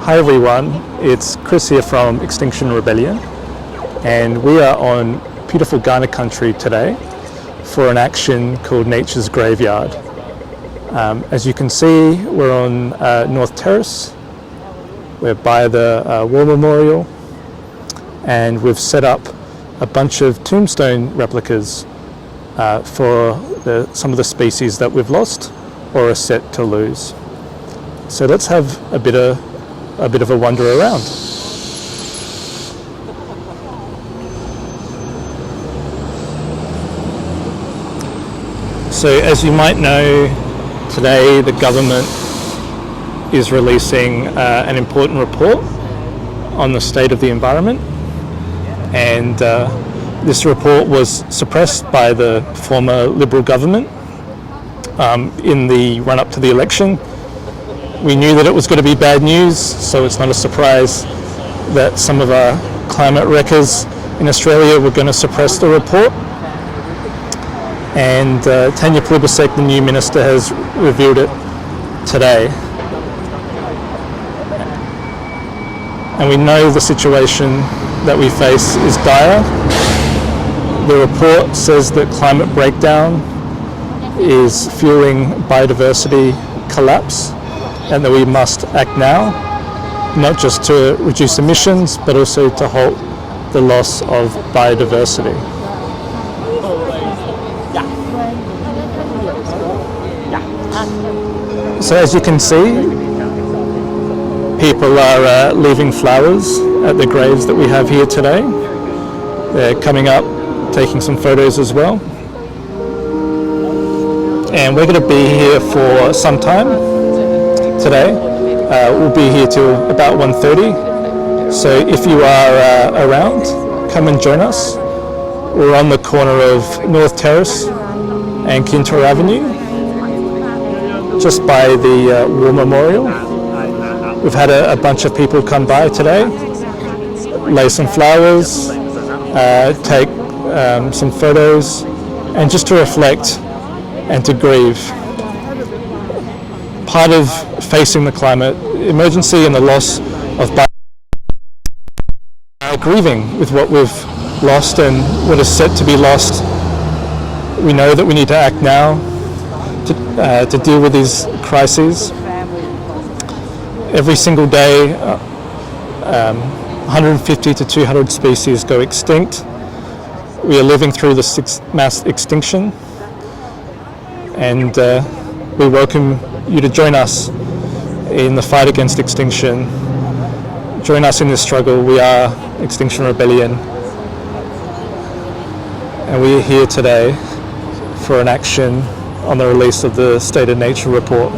Hi everyone, it's Chris here from Extinction Rebellion, and we are on beautiful Ghana country today for an action called Nature's Graveyard. As you can see, we're on North Terrace. We're by the War Memorial, and we've set up a bunch of tombstone replicas for some of the species that we've lost or are set to lose. So let's have a bit of a wander around. So as you might know, today the government is releasing an important report on the state of the environment, and this report was suppressed by the former Liberal government in the run-up to the election. We knew that it was going to be bad news, so it's not a surprise that some of our climate wreckers in Australia were going to suppress the report. And Tanya Plibersek, the new minister, has revealed it today. And we know the situation that we face is dire. The report says that climate breakdown is fueling biodiversity collapse, and that we must act now, not just to reduce emissions, but also to halt the loss of biodiversity. So as you can see, people are leaving flowers at the graves that we have here today. They're coming up, taking some photos as well. And we're going to be here for some time today. We'll be here till about 1:30. So if you are around, come and join us. We're on the corner of North Terrace and Kintor Avenue, just by the War Memorial. We've had a bunch of people come by today, lay some flowers, take some photos, and just to reflect and to grieve. Part of facing the climate emergency and the loss of grieving with what we've lost and what is set to be lost. We know that we need to act now to deal with these crises. Every single day, 150 to 200 species go extinct. We are living through the sixth mass extinction, and we welcome you to join us in the fight against extinction. Join us in this struggle. We are Extinction Rebellion, and we are here today for an action on the release of the State of Nature report.